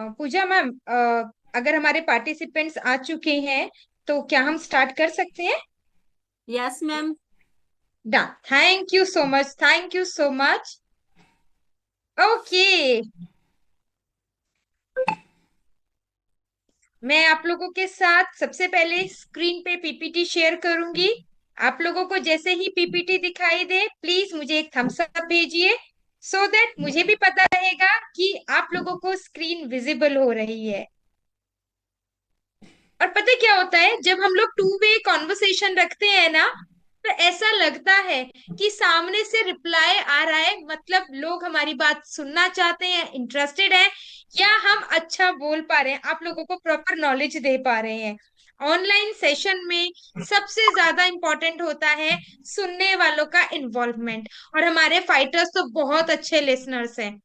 पूजा ma'am, अगर हमारे participants आ चुके हैं तो क्या हम स्टार्ट कर सकते हैं? Yes ma'am. Done. Thank you so much, thank you so much. Okay, मैं आप लोगों के साथ सबसे पहले स्क्रीन पे पीपीटी शेयर करूंगी। आप लोगों को जैसे ही पीपीटी दिखाई दे प्लीज मुझे एक थम्स अप भेजिए, सो दैट मुझे भी पता रहेगा कि आप लोगों को स्क्रीन विजिबल हो रही है। और पता है क्या होता है, जब हम लोग टू वे कॉन्वर्सेशन रखते हैं ना, तो ऐसा लगता है कि सामने से रिप्लाई आ रहा है, मतलब लोग हमारी बात सुनना चाहते हैं, इंटरेस्टेड हैं, या हम अच्छा बोल पा रहे हैं, आप लोगों को प्रॉपर नॉलेज दे पा रहे हैं। ऑनलाइन सेशन में सबसे ज्यादा इंपॉर्टेंट होता है सुनने वालों का इन्वॉल्वमेंट। और हमारे फाइटर्स तो बहुत अच्छे लिसनर्स हैं।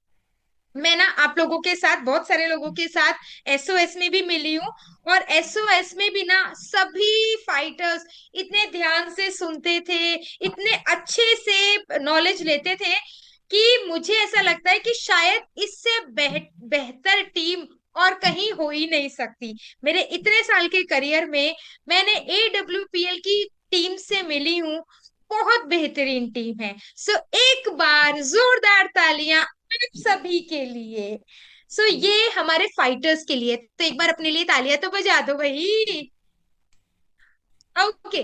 मैं ना आप लोगों के साथ, बहुत सारे लोगों के साथ एसओएस में भी मिली हूँ। और एसओएस में भी ना सभी फाइटर्स इतने ध्यान से सुनते थे, इतने अच्छे से नॉलेज लेते थे कि मुझे ऐसा लगता है कि शायद इससे बेहतर टीम और कहीं हो ही नहीं सकती। मेरे इतने साल के करियर में मैंने एडब्ल्यूपीएल की टीम से मिली हूँ, बहुत बेहतरीन टीम है। सो एक बार जोरदार तालियां आप सभी के लिए। सो ये हमारे फाइटर्स के लिए, तो एक बार अपने लिए तालियां तो बजा दो भाई। ओके,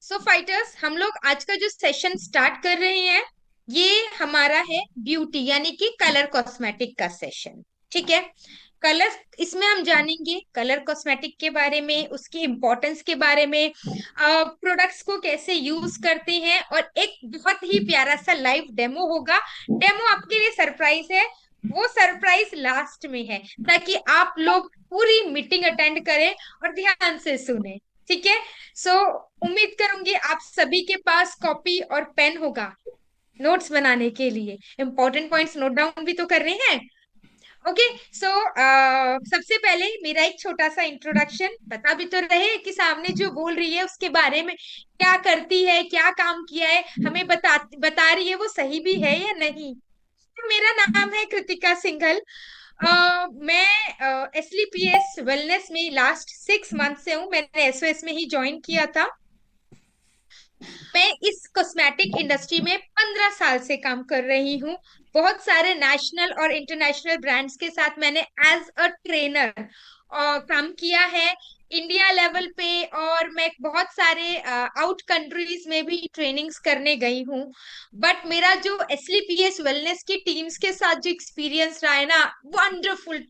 सो फाइटर्स, हम लोग आज का जो सेशन स्टार्ट कर रहे हैं, ये हमारा है ब्यूटी यानी कि कलर कॉस्मेटिक का सेशन। ठीक है। कलर, इसमें हम जानेंगे कलर कॉस्मेटिक के बारे में, उसकी इम्पोर्टेंस के बारे में, प्रोडक्ट्स को कैसे यूज करते हैं, और एक बहुत ही प्यारा सा लाइव डेमो होगा। डेमो आपके लिए सरप्राइज है, वो सरप्राइज लास्ट में है, ताकि आप लोग पूरी मीटिंग अटेंड करें और ध्यान से सुने। ठीक है। सो उम्मीद करूंगी आप सभी के पास कॉपी और पेन होगा नोट्स बनाने के लिए। इंपॉर्टेंट पॉइंट्स नोट डाउन भी तो कर रहे हैं। ओके। सो सबसे पहले मेरा एक छोटा सा इंट्रोडक्शन, बता भी तो रहे कि सामने जो बोल रही है उसके बारे में, क्या करती है, क्या काम किया है, हमें बता रही है वो सही भी है या नहीं। तो मेरा नाम है कृतिका सिंघल। मैं एसलीपीएस वेलनेस में लास्ट 6 मंथ से हूँ। मैंने एसओएस में ही ज्वाइन किया था। मैं इस कॉस्मेटिक इंडस्ट्री में 15 साल से काम कर रही हूँ। बहुत सारे नेशनल और इंटरनेशनल ब्रांड्स के साथ मैंने एज अ ट्रेनर काम किया है, इंडिया लेवल पे। और मैं बहुत सारे आउट कंट्रीज में भी ट्रेनिंग्स करने गई हूँ। बट मेरा जो एसलीपीएस वेलनेस की टीम्स के साथ जो एक्सपीरियंस रहा है ना, वंडरफुल।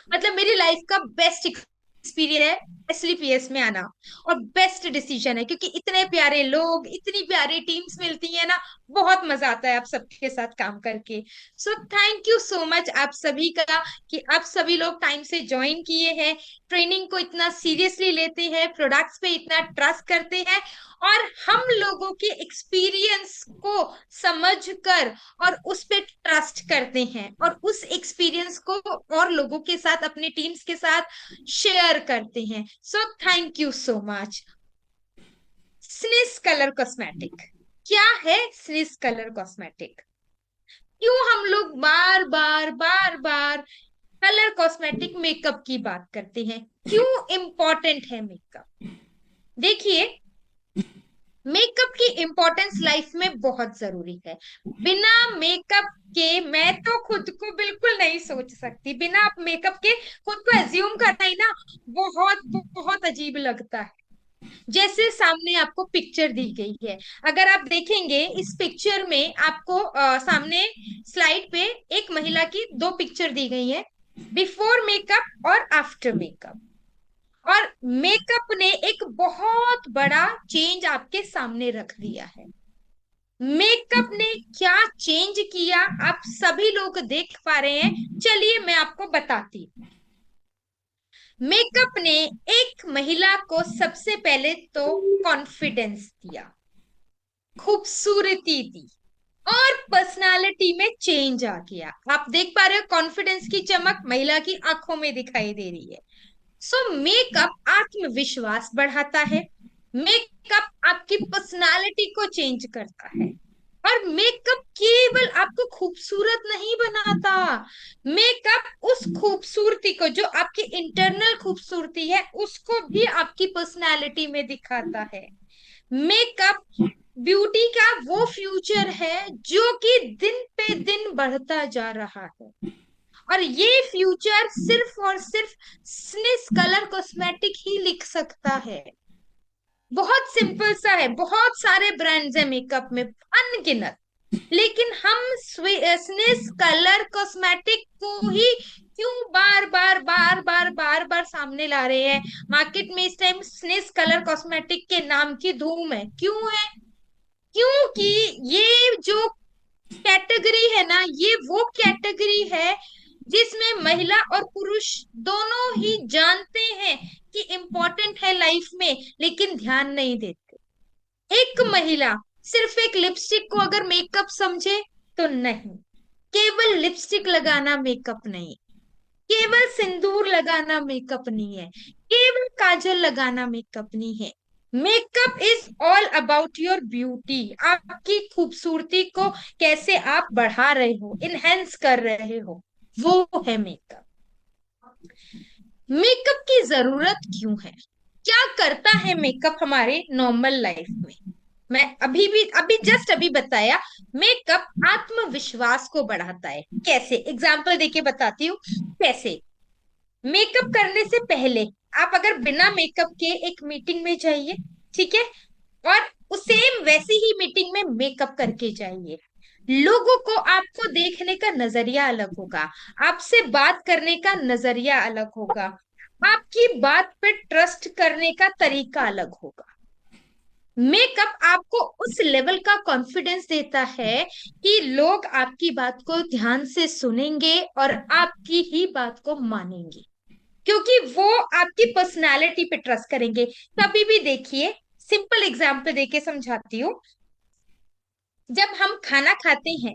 मतलब मेरी लाइफ का बेस्ट एक्सपीरियंस है एसलीपीएस में आना। और बेस्ट डिसीजन है, क्योंकि इतने प्यारे लोग, इतनी प्यारी टीम्स मिलती है ना, बहुत मजा आता है आप सबके साथ काम करके। सो थैंक यू सो मच आप सभी का, कि आप सभी लोग टाइम से ज्वाइन किए हैं, ट्रेनिंग को इतना सीरियसली लेते हैं, प्रोडक्ट्स पे इतना ट्रस्ट करते हैं, और हम लोगों के एक्सपीरियंस को समझकर और उस पे ट्रस्ट करते हैं, और उस एक्सपीरियंस को और लोगों के साथ, अपने टीम्स के साथ शेयर करते हैं। So thank you so much. स्निस कलर कॉस्मेटिक क्या है? स्निस कलर कॉस्मेटिक, क्यों हम लोग बार बार बार बार कलर कॉस्मेटिक मेकअप की बात करते हैं, क्यों इम्पोर्टेंट है मेकअप? देखिए, मेकअप की इम्पोर्टेंस लाइफ में बहुत जरूरी है। बिना मेकअप के मैं तो खुद को बिल्कुल नहीं सोच सकती। बिना मेकअप के खुद को एज्यूम करना ही ना बहुत बहुत अजीब लगता है। जैसे सामने आपको पिक्चर दी गई है, अगर आप देखेंगे इस पिक्चर में आपको सामने स्लाइड पे एक महिला की दो पिक्चर दी गई है, बिफोर मेकअप और आफ्टर मेकअप। और मेकअप ने एक बहुत बड़ा चेंज आपके सामने रख दिया है। मेकअप ने क्या चेंज किया आप सभी लोग देख पा रहे हैं। चलिए मैं आपको बताती हूँ। मेकअप ने एक महिला को सबसे पहले तो कॉन्फिडेंस दिया, खूबसूरती दी, और पर्सनालिटी में चेंज आ गया। आप देख पा रहे हो कॉन्फिडेंस की चमक महिला की आंखों में दिखाई दे रही है। सो मेकअप आत्मविश्वास बढ़ाता है, मेकअप आपकी पर्सनालिटी को चेंज करता है। और मेकअप केवल आपको खूबसूरत नहीं बनाता, मेकअप उस खूबसूरती को, जो आपकी इंटरनल खूबसूरती है, उसको भी आपकी पर्सनालिटी में दिखाता है। मेकअप ब्यूटी का वो फ्यूचर है जो कि दिन पे दिन बढ़ता जा रहा है। और ये फ्यूचर सिर्फ और सिर्फ स्निस कलर कॉस्मेटिक ही लिख सकता है। बहुत सिंपल सा है, बहुत सारे ब्रांड्स हैं मेकअप में, अनगिनत। लेकिन हम स्निस कलर कॉस्मेटिक को ही क्यों बार बार सामने ला रहे हैं मार्केट में? इस टाइम स्निस कलर कॉस्मेटिक के नाम की धूम है, क्यों है? क्योंकि ये जो कैटेगरी है ना, ये वो कैटेगरी है जिसमें महिला और पुरुष दोनों ही जानते हैं कि इम्पोर्टेंट है लाइफ में, लेकिन ध्यान नहीं देते। एक महिला सिर्फ एक लिपस्टिक को अगर मेकअप समझे तो नहीं, केवल लिपस्टिक लगाना मेकअप नहीं, केवल सिंदूर लगाना मेकअप नहीं है, केवल काजल लगाना मेकअप नहीं है। Makeup is all about your beauty, आपकी खूबसूरती को कैसे आप बढ़ा रहे हो, इनहेंस कर रहे हो, वो है मेकअप। मेकअप की जरूरत क्यों है? क्या करता है मेकअप हमारे नॉर्मल लाइफ में? मैं अभी जस्ट अभी बताया, मेकअप आत्मविश्वास को बढ़ाता है। कैसे? एग्जाम्पल देके बताती हूँ कैसे। मेकअप करने से पहले आप अगर बिना मेकअप के एक मीटिंग में जाइए, ठीक है, और उस सेम वैसी ही मीटिंग में मेकअप करके जाइए, लोगों को आपको देखने का नजरिया अलग होगा, आपसे बात करने का नजरिया अलग होगा, आपकी बात पे ट्रस्ट करने का तरीका अलग होगा। मेकअप आपको उस लेवल का कॉन्फिडेंस देता है कि लोग आपकी बात को ध्यान से सुनेंगे और आपकी ही बात को मानेंगे, क्योंकि वो आपकी पर्सनालिटी पे ट्रस्ट करेंगे। कभी भी देखिए, सिंपल एग्जांपल देके समझाती हूँ। जब हम खाना खाते हैं,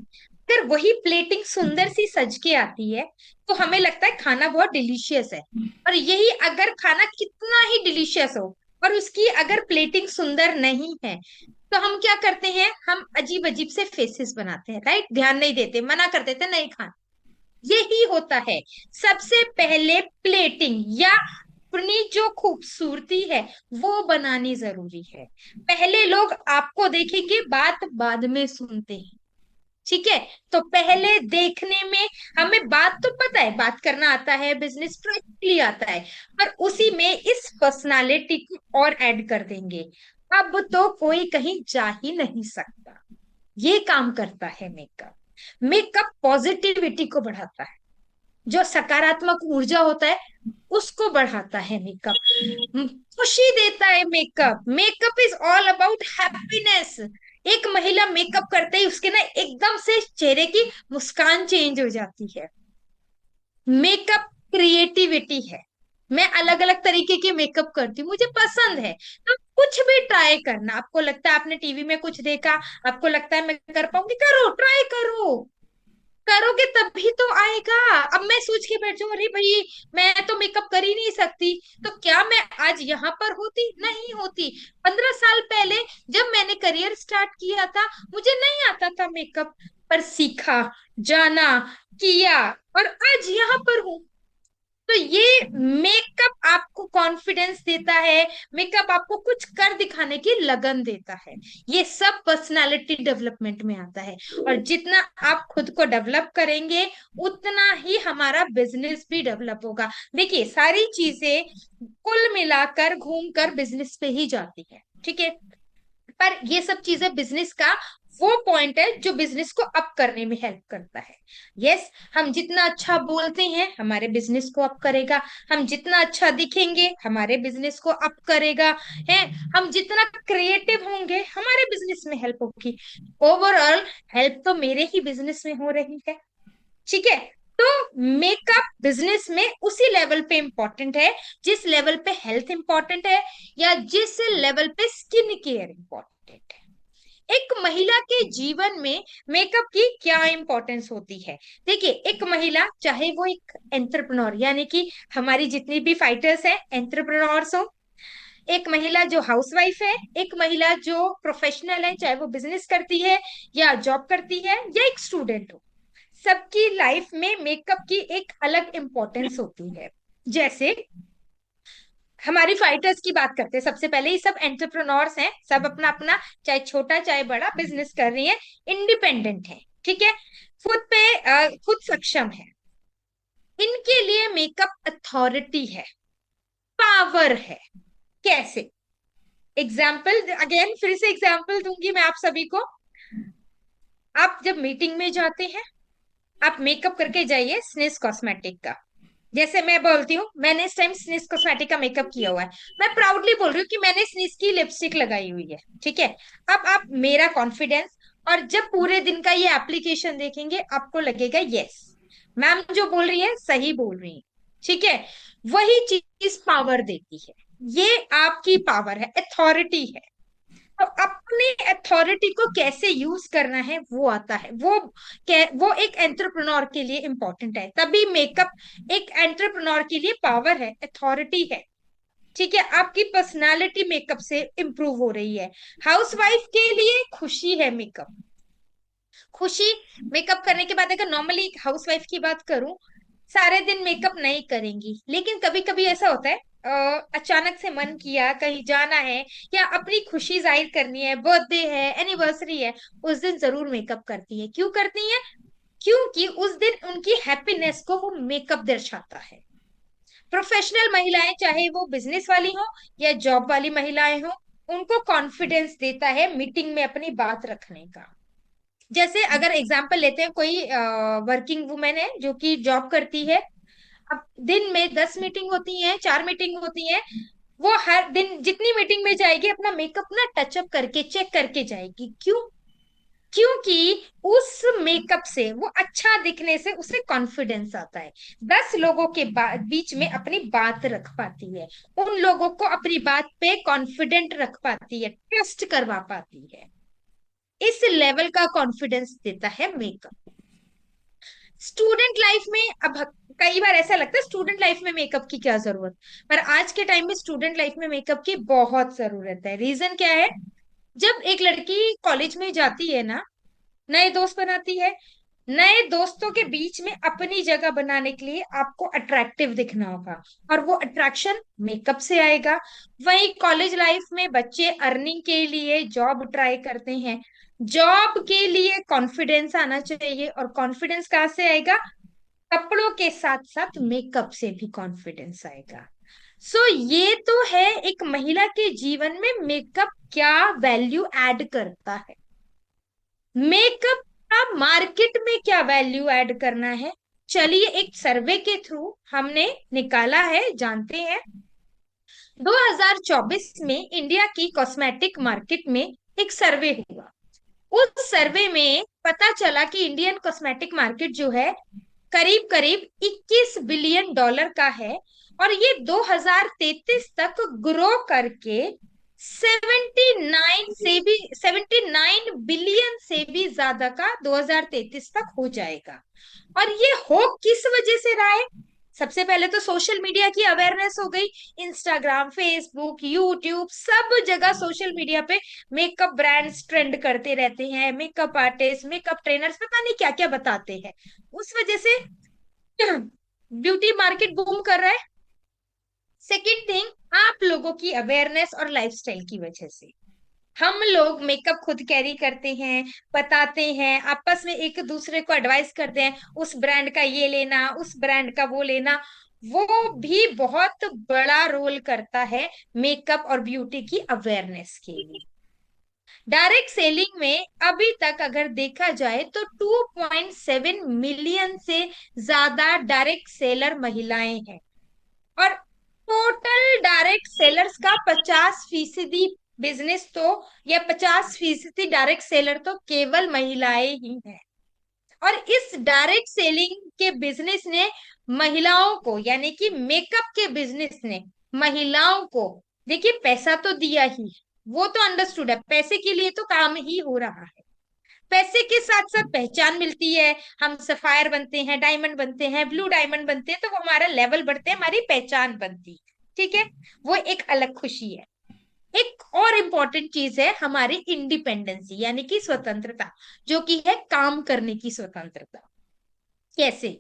अगर वही प्लेटिंग सुंदर सी सज के आती है तो हमें लगता है खाना बहुत डिलीशियस है। और यही अगर खाना कितना ही डिलीशियस हो और उसकी अगर प्लेटिंग सुंदर नहीं है, तो हम क्या करते हैं? हम अजीब अजीब से फेसेस बनाते हैं, राइट? ध्यान नहीं देते, मना कर देते नहीं खाना। यही होता है। सबसे पहले प्लेटिंग या अपनी जो खूबसूरती है वो बनानी जरूरी है। पहले लोग आपको देखेंगे, बात बाद में सुनते हैं, ठीक है? तो पहले देखने में हमें बात तो पता है, बात करना आता है, बिजनेस प्रैक्टिकली आता है, पर उसी में इस पर्सनालिटी को और ऐड कर देंगे। अब तो कोई कहीं जा ही नहीं सकता। ये काम करता है मेकअप। मेकअप पॉजिटिविटी को बढ़ाता है, जो सकारात्मक ऊर्जा होता है उसको बढ़ाता है मेकअप। खुशी देता है makeup. Makeup is all about happiness. एक महिला मेकअप करते ही उसके ना एकदम से चेहरे की मुस्कान चेंज हो जाती है। मेकअप क्रिएटिविटी है। मैं अलग अलग तरीके के मेकअप करती हूँ, मुझे पसंद है। तो कुछ भी ट्राई करना, आपको लगता है आपने टीवी में कुछ देखा, आपको लगता है मैं कर पाऊंगी, करो, ट्राई करो। करोगे तभी तो आएगा। अब मैं सोच के बैठ जाऊं, अरे भाई मैं तो मेकअप कर ही नहीं सकती, तो क्या मैं आज यहाँ पर होती? नहीं होती। 15 साल पहले जब मैंने करियर स्टार्ट किया था, मुझे नहीं आता था मेकअप, पर सीखा, जाना, किया, और आज यहाँ पर हूँ। तो ये मेकअप आपको कॉन्फिडेंस देता है, मेकअप आपको कुछ कर दिखाने की लगन देता है। ये सब पर्सनालिटी डेवलपमेंट में आता है। और जितना आप खुद को डेवलप करेंगे, उतना ही हमारा बिजनेस भी डेवलप होगा। देखिए, सारी चीजें कुल मिलाकर घूम कर बिजनेस पे ही जाती है, ठीक है? पर ये सब चीजें बिजनेस का वो पॉइंट है जो बिजनेस को अप करने में हेल्प करता है। यस, हम जितना अच्छा बोलते हैं हमारे बिजनेस को अप करेगा, हम जितना अच्छा दिखेंगे हमारे बिजनेस को अप करेगा, है, हम जितना क्रिएटिव होंगे हमारे बिजनेस में हेल्प होगी। ओवरऑल हेल्प तो मेरे ही बिजनेस में हो रही है, ठीक है? तो मेकअप बिजनेस में उसी लेवल पे इंपॉर्टेंट है जिस लेवल पे हेल्थ इंपॉर्टेंट है, या जिस लेवल पे स्किन केयर इंपॉर्टेंट है। एक महिला के जीवन में मेकअप की क्या इंपॉर्टेंस होती है? देखिए, एक महिला चाहे वो एक एंटरप्रेन्योर, यानी कि हमारी जितनी भी फाइटर्स हैं एंटरप्रेन्योर्स हो, एक महिला जो हाउसवाइफ है, एक महिला जो प्रोफेशनल है, चाहे वो बिजनेस करती है या जॉब करती है या एक स्टूडेंट हो, सबकी लाइफ में मेकअप की एक अलग इंपॉर्टेंस होती है। जैसे हमारी फाइटर्स की बात करते हैं, सबसे पहले ये सब एंटरप्रेन्योर्स हैं, सब अपना अपना चाहे छोटा चाहे बड़ा बिजनेस कर रही है, इंडिपेंडेंट है, ठीक है, खुद पे खुद सक्षम है। इनके लिए मेकअप अथॉरिटी है, पावर है। कैसे? एग्जाम्पल, अगेन फिर से एग्जाम्पल दूंगी मैं आप सभी को। आप जब मीटिंग में जाते हैं, आप मेकअप करके जाइए स्निस कॉस्मेटिक का। जैसे मैं बोलती हूँ मैंने इस टाइम स्निस कॉस्मेटिक का मेकअप किया हुआ है, मैं प्राउडली बोल रही हूँ कि मैंने स्निस की लिपस्टिक लगाई हुई है, ठीक है। अब आप मेरा कॉन्फिडेंस, और जब पूरे दिन का ये एप्लीकेशन देखेंगे आपको लगेगा यस, मैम जो बोल रही है सही बोल रही है, ठीक है। वही चीज पावर देती है, ये आपकी पावर है, अथॉरिटी है। तो अपने अथॉरिटी को कैसे यूज करना है वो आता है, वो एक एंटरप्रेन्योर के लिए इंपॉर्टेंट है। तभी मेकअप एक एंटरप्रेन्योर के लिए पावर है, अथॉरिटी है, ठीक है। आपकी पर्सनालिटी मेकअप से इंप्रूव हो रही है। हाउसवाइफ के लिए खुशी है मेकअप, खुशी। मेकअप करने के बाद अगर नॉर्मली हाउसवाइफ की बात करूं, सारे दिन मेकअप नहीं करेंगी, लेकिन कभी कभी ऐसा होता है अचानक से मन किया कहीं जाना है या अपनी खुशी जाहिर करनी है, बर्थडे है, एनिवर्सरी है, उस दिन जरूर मेकअप करती है। क्यों करती है? क्योंकि उस दिन उनकी हैप्पीनेस को वो मेकअप दर्शाता है। प्रोफेशनल महिलाएं, चाहे वो बिजनेस वाली हो या जॉब वाली महिलाएं हो, उनको कॉन्फिडेंस देता है मीटिंग में अपनी बात रखने का। जैसे अगर एग्जाम्पल लेते हैं, कोई वर्किंग वुमेन है जो कि जॉब करती है, अब दिन में 10 मीटिंग होती है, 4 मीटिंग होती है, वो हर दिन जितनी मीटिंग में जाएगी अपना मेकअप ना टचअप करके चेक करके जाएगी। क्यों? क्योंकि उस मेकअप से, वो अच्छा दिखने से उसे कॉन्फिडेंस आता है, 10 लोगों के बीच में अपनी बात रख पाती है, उन लोगों को अपनी बात पे कॉन्फिडेंट रख पाती है, ट्रस्ट करवा पाती है। इस लेवल का कॉन्फिडेंस देता है मेकअप। स्टूडेंट लाइफ में, अब कई बार ऐसा लगता है स्टूडेंट लाइफ में मेकअप की क्या जरूरत, पर आज के टाइम में स्टूडेंट लाइफ में मेकअप की बहुत जरूरत है। रीजन क्या है? जब एक लड़की कॉलेज में जाती है ना, नए दोस्त बनाती है, नए दोस्तों के बीच में अपनी जगह बनाने के लिए आपको अट्रैक्टिव दिखना होगा, और वो अट्रैक्शन मेकअप से आएगा। वहीं कॉलेज लाइफ में बच्चे अर्निंग के लिए जॉब ट्राई करते हैं, जॉब के लिए कॉन्फिडेंस आना चाहिए, और कॉन्फिडेंस कहाँ से आएगा? कपड़ों के साथ साथ मेकअप से भी कॉन्फिडेंस आएगा। सो ये तो है एक महिला के जीवन में मेकअप क्या वैल्यू ऐड करता है। मेकअप का मार्केट में क्या वैल्यू ऐड करना है, चलिए एक सर्वे के थ्रू हमने निकाला है, जानते हैं। 2024 में इंडिया की कॉस्मेटिक मार्केट में एक सर्वे हुआ। उस सर्वे में पता चला कि इंडियन कॉस्मेटिक मार्केट जो है करीब करीब 21 बिलियन डॉलर का है, और ये 2033 तक ग्रो करके 79 बिलियन से भी ज्यादा का 2033 तक हो जाएगा। और ये हो किस वजह से रहा है? सबसे पहले तो सोशल मीडिया की अवेयरनेस हो गई। इंस्टाग्राम, फेसबुक, यूट्यूब, सब जगह सोशल मीडिया पे मेकअप ब्रांड्स ट्रेंड करते रहते हैं, मेकअप आर्टिस्ट, मेकअप ट्रेनर्स, पता नहीं क्या क्या बताते हैं। उस वजह से ब्यूटी मार्केट बूम कर रहा है। सेकेंड थिंग, आप लोगों की अवेयरनेस और लाइफस्टाइल की वजह से हम लोग मेकअप खुद कैरी करते हैं, बताते हैं, आपस में एक दूसरे को एडवाइस करते हैं, उस ब्रांड का ये लेना, उस ब्रांड का वो लेना। वो भी बहुत बड़ा रोल करता है मेकअप और ब्यूटी की अवेयरनेस के लिए। डायरेक्ट सेलिंग में अभी तक अगर देखा जाए तो 2.7 मिलियन से ज्यादा डायरेक्ट सेलर महिलाएं हैं, और टोटल डायरेक्ट सेलर्स का 50% बिजनेस तो, या 50% डायरेक्ट सेलर तो केवल महिलाएं ही हैं। और इस डायरेक्ट सेलिंग के बिजनेस ने महिलाओं को, यानी कि मेकअप के बिजनेस ने महिलाओं को, देखिए पैसा तो दिया ही, वो तो अंडरस्टूड है, पैसे के लिए तो काम ही हो रहा है, पैसे के साथ साथ पहचान मिलती है। हम सफायर बनते हैं, डायमंड बनते हैं, ब्लू डायमंड बनते हैं, तो वो हमारा लेवल बढ़ते हैं, हमारी पहचान बनती है, ठीक है। वो एक अलग खुशी है। एक और इम्पोर्टेंट चीज है हमारी इंडिपेंडेंसी, यानी कि स्वतंत्रता, जो कि है काम करने की स्वतंत्रता। कैसे?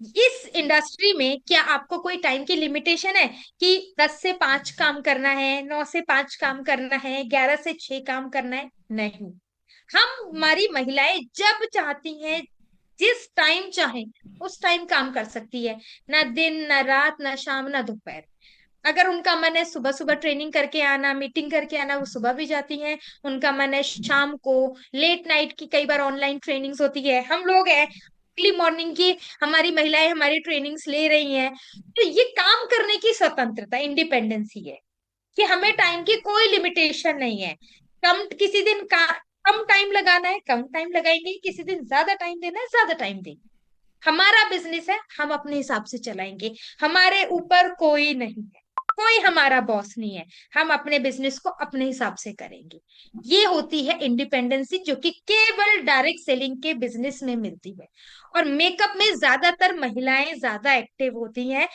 इस इंडस्ट्री में क्या आपको कोई टाइम की लिमिटेशन है कि 10 से 5 काम करना है, 9 से 5 काम करना है, 11 से 6 काम करना है? नहीं। हम हमारी महिलाएं जब चाहती हैं, जिस टाइम चाहे उस टाइम काम कर सकती है। ना दिन, ना रात, ना शाम, ना दोपहर। अगर उनका मन है सुबह सुबह ट्रेनिंग करके आना, मीटिंग करके आना, वो सुबह भी जाती हैं। उनका मन है शाम को, लेट नाइट की कई बार ऑनलाइन ट्रेनिंग्स होती है, हम लोग हैं अर्ली मॉर्निंग की हमारी महिलाएं हमारी ट्रेनिंग्स ले रही हैं। तो ये काम करने की स्वतंत्रता, इंडिपेंडेंसी है कि हमें टाइम की कोई लिमिटेशन नहीं है। कम किसी दिन का कम टाइम लगाना है, कम टाइम लगाएंगे, किसी दिन ज्यादा टाइम देना है, ज्यादा टाइम देंगे। हमारा बिजनेस है, हम अपने हिसाब से चलाएंगे। हमारे ऊपर कोई नहीं है, कोई हमारा बॉस नहीं है। हम अपने बिजनेस को अपने हिसाब से करेंगे। ये होती है इंडिपेंडेंसी, जो कि केवल डायरेक्ट सेलिंग के बिजनेस में मिलती है। और मेकअप में ज्यादातर महिलाएं ज्यादा एक्टिव होती हैं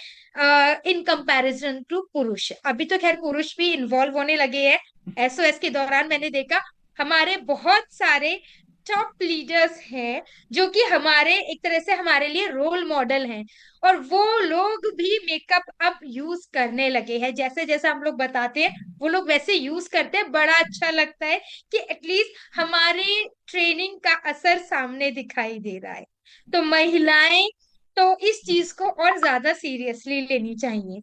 इन कंपैरिजन टू पुरुष। अभी तो खैर पुरुष भी इन्वॉल्व होने लगे हैं। एसओएस के दौरान मैंने देखा हमारे बहुत सारे टॉप लीडर्स हैं, जो कि हमारे एक तरह से हमारे लिए रोल मॉडल हैं। और वो लोग भी मेकअप अब यूज करने लगे हैं, जैसे जैसे हम लोग बताते हैं वो लोग वैसे यूज करते हैं। बड़ा अच्छा लगता है कि एटलीस्ट हमारी ट्रेनिंग का असर सामने दिखाई दे रहा है। तो महिलाएं तो इस चीज को और ज्यादा सीरियसली लेनी चाहिए,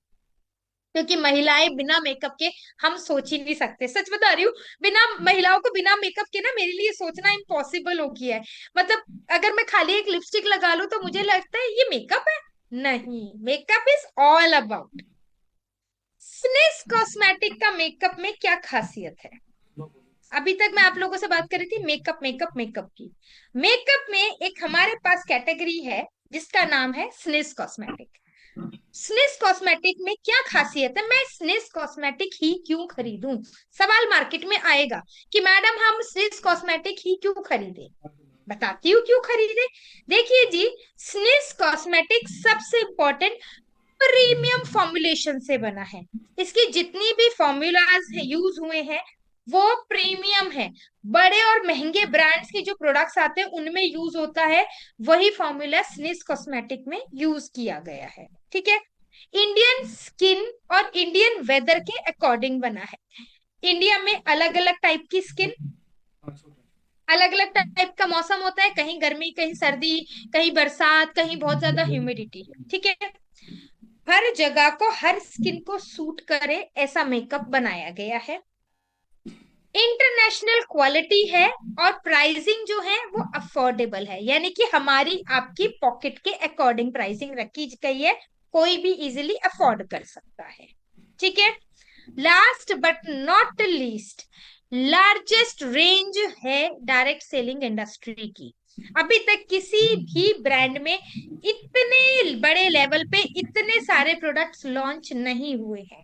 क्योंकि महिलाएं बिना मेकअप के हम सोच ही नहीं सकते। सच बता रही हूँ, बिना महिलाओं को बिना मेकअप के ना मेरे लिए सोचना इम्पॉसिबल हो गया है। मतलब अगर मैं खाली एक लिपस्टिक लगा लूं तो मुझे लगता है ये मेकअप है। नहीं, makeup is all about. Snell's cosmetic का मेकअप में क्या खासियत है? अभी तक मैं आप लोगों से बात कर रही थी मेकअप मेकअप मेकअप की। मेकअप में एक हमारे पास कैटेगरी है जिसका नाम है स्निस कॉस्मेटिक। स्निस कॉस्मेटिक में क्या खासियत है, मैं स्निस कॉस्मेटिक ही क्यों खरीदूं? सवाल मार्केट में आएगा कि मैडम हम स्निस कॉस्मेटिक ही क्यों खरीदें। बताती हूँ क्यों खरीदे। देखिए जी, स्निस कॉस्मेटिक सबसे इंपॉर्टेंट प्रीमियम फॉर्मुलेशन से बना है। इसकी जितनी भी फॉर्मूलाज यूज हुए हैं वो प्रीमियम है। बड़े और महंगे ब्रांड्स के जो प्रोडक्ट्स आते हैं उनमें यूज होता है, वही फॉर्मूला स्निस कॉस्मेटिक में यूज किया गया है। ठीक है। इंडियन स्किन और इंडियन वेदर के अकॉर्डिंग बना है। इंडिया में अलग अलग टाइप की स्किन, अलग अलग टाइप का मौसम होता है, कहीं गर्मी, कहीं सर्दी, कहीं बरसात, कहीं बहुत ज्यादा ह्यूमिडिटी। ठीक है। हर जगह को, हर स्किन को सूट करे ऐसा मेकअप बनाया गया है। इंटरनेशनल क्वालिटी है और प्राइसिंग जो है वो अफोर्डेबल है, यानी कि हमारी आपकी पॉकेट के अकॉर्डिंग प्राइसिंग रखी गई है। कोई भी इजीली अफोर्ड कर सकता है। ठीक है। Last but not least, largest range है डायरेक्ट सेलिंग इंडस्ट्री की। अभी तक किसी भी ब्रांड में इतने बड़े लेवल पे इतने सारे प्रोडक्ट्स लॉन्च नहीं हुए हैं।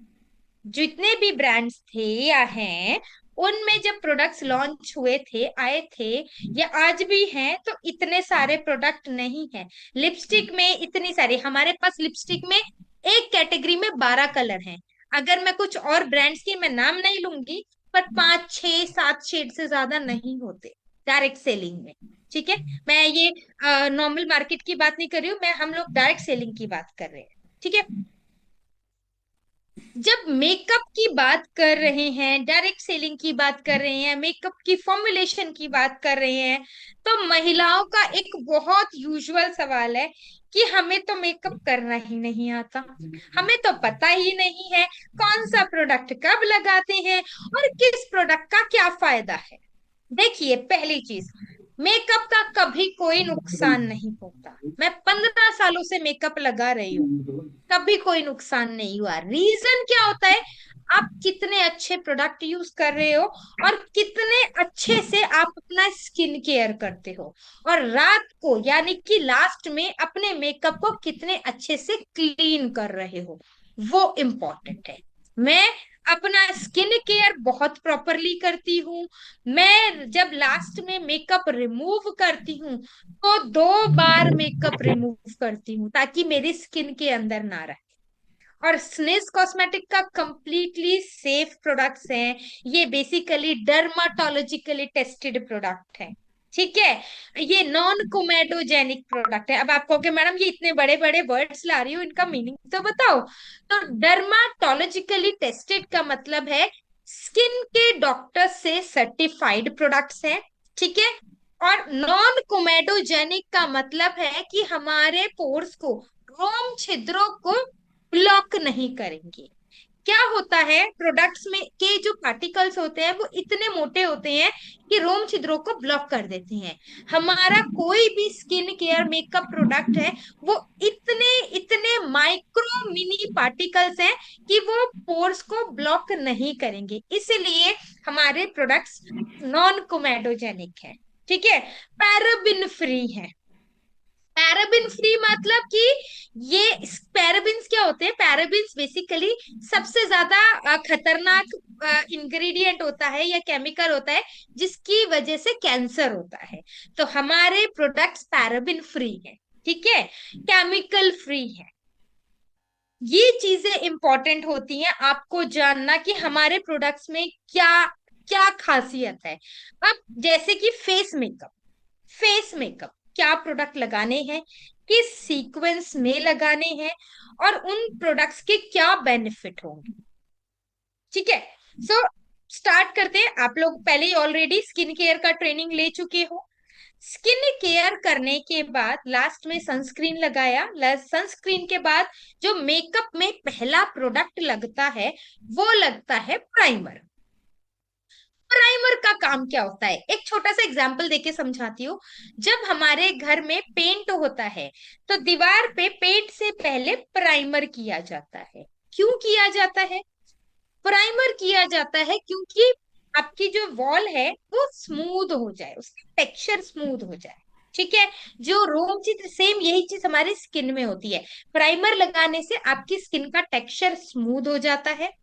जितने भी ब्रांड्स थे या हैं, उनमें जब प्रोडक्ट्स लॉन्च हुए थे, आए थे, या आज भी हैं, तो इतने सारे प्रोडक्ट नहीं है। लिपस्टिक में इतनी सारी, हमारे पास लिपस्टिक में एक कैटेगरी में 12 कलर हैं। अगर मैं कुछ और ब्रांड्स की मैं नाम नहीं लूंगी, पर 5 6 7 शेड से ज्यादा नहीं होते डायरेक्ट सेलिंग में। ठीक है। मैं ये नॉर्मल मार्केट की बात नहीं कर रही हूँ, मैं हम लोग डायरेक्ट सेलिंग की बात कर रहे हैं। ठीक है। जब मेकअप की बात कर रहे हैं, डायरेक्ट सेलिंग की बात कर रहे हैं, मेकअप की फॉर्मुलेशन की बात कर रहे हैं, तो महिलाओं का एक बहुत यूजुअल सवाल है कि हमें तो मेकअप करना ही नहीं आता, हमें तो पता ही नहीं है कौन सा प्रोडक्ट कब लगाते हैं और किस प्रोडक्ट का क्या फायदा है। देखिए, पहली चीज, मेकअप का कभी कोई नुकसान नहीं होता। मैं 15 सालों से मेकअप लगा रही हूँ, कभी कोई नुकसान नहीं हुआ। रीजन क्या होता है? आप कितने अच्छे प्रोडक्ट यूज कर रहे हो और कितने अच्छे से आप अपना स्किन केयर करते हो, और रात को यानी कि लास्ट में अपने मेकअप को कितने अच्छे से क्लीन कर रहे हो, वो इम्पोर्टेंट है। मैं अपना स्किन केयर बहुत प्रॉपरली करती हूँ। मैं जब लास्ट में मेकअप रिमूव करती हूँ तो 2 बार मेकअप रिमूव करती हूँ, ताकि मेरी स्किन के अंदर ना रहे। और स्निज कॉस्मेटिक का कंप्लीटली सेफ प्रोडक्ट्स हैं। ये बेसिकली डर्माटोलॉजिकली टेस्टेड प्रोडक्ट है। ठीक है, ये नॉन कोमेडोजेनिक प्रोडक्ट है। अब आप कहोगे मैडम ये इतने बड़े बड़े वर्ड्स ला रही हो, इनका मीनिंग तो बताओ। तो डर्माटोलॉजिकली टेस्टेड का मतलब है स्किन के डॉक्टर से सर्टिफाइड प्रोडक्ट्स हैं। ठीक है, और नॉन कोमेडोजेनिक का मतलब है कि हमारे पोर्स को, रोम छिद्रों को ब्लॉक नहीं करेंगे। क्या होता है, प्रोडक्ट्स में के जो पार्टिकल्स होते हैं वो इतने मोटे होते हैं कि रोम छिद्रों को ब्लॉक कर देते हैं। हमारा कोई भी स्किन केयर मेकअप प्रोडक्ट है, वो इतने इतने माइक्रो मिनी पार्टिकल्स हैं कि वो पोर्स को ब्लॉक नहीं करेंगे, इसलिए हमारे प्रोडक्ट्स नॉन कोमेडोजेनिक है। ठीक है, पैराबिन फ्री है। पैराबिन फ्री मतलब कि ये पैराबिन्स क्या होते हैं, पैराबिन्स बेसिकली सबसे ज्यादा खतरनाक इंग्रेडिएंट होता है या केमिकल होता है जिसकी वजह से कैंसर होता है। तो हमारे प्रोडक्ट्स पैराबिन फ्री है। ठीक है, केमिकल फ्री है। ये चीजें इंपॉर्टेंट होती हैं आपको जानना कि हमारे प्रोडक्ट्स में क्या क्या खासियत है। अब जैसे कि फेस मेकअप क्या प्रोडक्ट लगाने हैं, किस सीक्वेंस में लगाने हैं, और उन प्रोडक्ट्स के क्या बेनिफिट होंगे। ठीक है, सो स्टार्ट करते हैं। आप लोग पहले ही ऑलरेडी स्किन केयर का ट्रेनिंग ले चुके हो। स्किन केयर करने के बाद लास्ट में सनस्क्रीन लगाया, सनस्क्रीन के बाद जो मेकअप में पहला प्रोडक्ट लगता है वो लगता है प्राइमर। प्राइमर का काम क्या होता है, एक छोटा सा एग्जांपल देके समझाती हूँ। जब हमारे घर में पेंट होता है तो दीवार पे पेंट से पहले प्राइमर किया जाता है। क्यों किया जाता है? प्राइमर किया जाता है क्योंकि आपकी जो वॉल है वो स्मूथ हो जाए, उसका टेक्सचर स्मूथ हो जाए। ठीक है, जो रोम चित्र सेम यही चीज हमारी स्किन में होती है। प्राइमर लगाने से आपकी स्किन का टेक्सचर स्मूथ हो जाता है,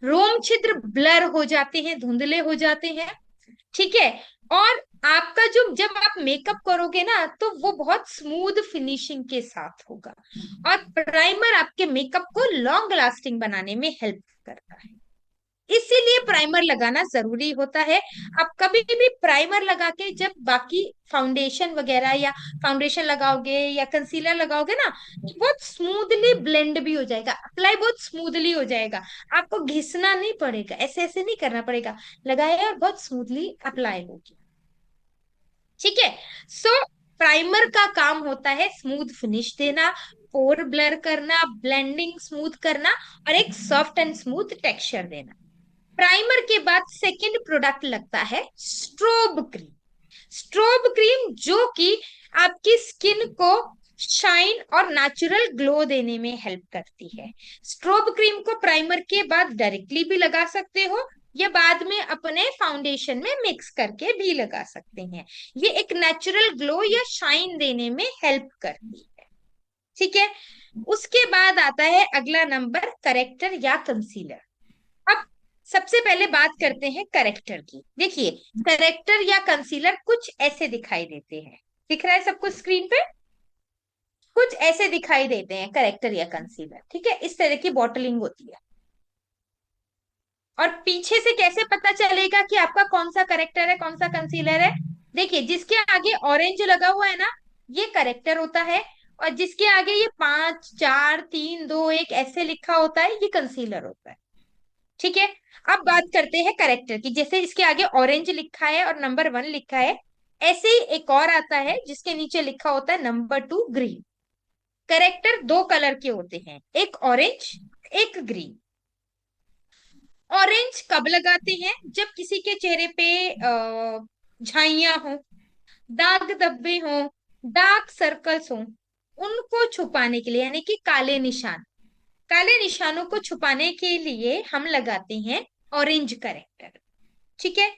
रोम छिद्र ब्लर हो जाते हैं, धुंधले हो जाते हैं। ठीक है, और आपका जो जब आप मेकअप करोगे ना तो वो बहुत स्मूथ फिनिशिंग के साथ होगा। और प्राइमर आपके मेकअप को लॉन्ग लास्टिंग बनाने में हेल्प करता है, इसीलिए प्राइमर लगाना जरूरी होता है। आप कभी भी प्राइमर लगा के जब बाकी फाउंडेशन वगैरह या फाउंडेशन लगाओगे या कंसीलर लगाओगे ना तो बहुत स्मूथली ब्लेंड भी हो जाएगा, अप्लाई बहुत स्मूथली हो जाएगा। आपको घिसना नहीं पड़ेगा, ऐसे ऐसे नहीं करना पड़ेगा, लगाया और बहुत स्मूथली अप्लाई होगी। ठीक है, सो प्राइमर का काम होता है स्मूथ फिनिश देना, पोर ब्लर करना, ब्लेंडिंग स्मूथ करना, और एक सॉफ्ट एंड स्मूथ टेक्सचर देना। प्राइमर के बाद सेकंड प्रोडक्ट लगता है स्ट्रोब क्रीम। स्ट्रोब क्रीम जो कि आपकी स्किन को शाइन और नेचुरल ग्लो देने में हेल्प करती है। स्ट्रोब क्रीम को प्राइमर के बाद डायरेक्टली भी लगा सकते हो या बाद में अपने फाउंडेशन में मिक्स करके भी लगा सकते हैं। ये एक नेचुरल ग्लो या शाइन देने में हेल्प करती है। ठीक है, उसके बाद आता है अगला नंबर, करेक्टर या कंसीलर। अब सबसे पहले बात करते हैं करेक्टर की। देखिए, करेक्टर या कंसीलर कुछ ऐसे दिखाई देते हैं, दिख रहा है सब कुछ स्क्रीन पे, कुछ ऐसे दिखाई देते हैं करेक्टर या कंसीलर। ठीक है, इस तरह की बॉटलिंग होती है। और पीछे से कैसे पता चलेगा कि आपका कौन सा करेक्टर है कौन सा कंसीलर है? देखिए, जिसके आगे ऑरेंज लगा हुआ है ना, ये करेक्टर होता है, और जिसके आगे ये 5 4 3 2 1 ऐसे लिखा होता है ये कंसीलर होता है। ठीक है, अब बात करते हैं करेक्टर की। जैसे इसके आगे ऑरेंज लिखा है और नंबर 1 लिखा है, ऐसे ही एक और आता है जिसके नीचे लिखा होता है नंबर 2 ग्रीन। करेक्टर दो कलर के होते हैं, एक ऑरेंज, एक ग्रीन। ऑरेंज कब लगाते हैं? जब किसी के चेहरे पे झाइयां हो, दाग धब्बे हो, डार्क सर्कल्स हो, उनको छुपाने के लिए, यानी कि काले निशान, काले निशानों को छुपाने के लिए हम लगाते हैं ऑरेंज करेक्टर। ठीक है,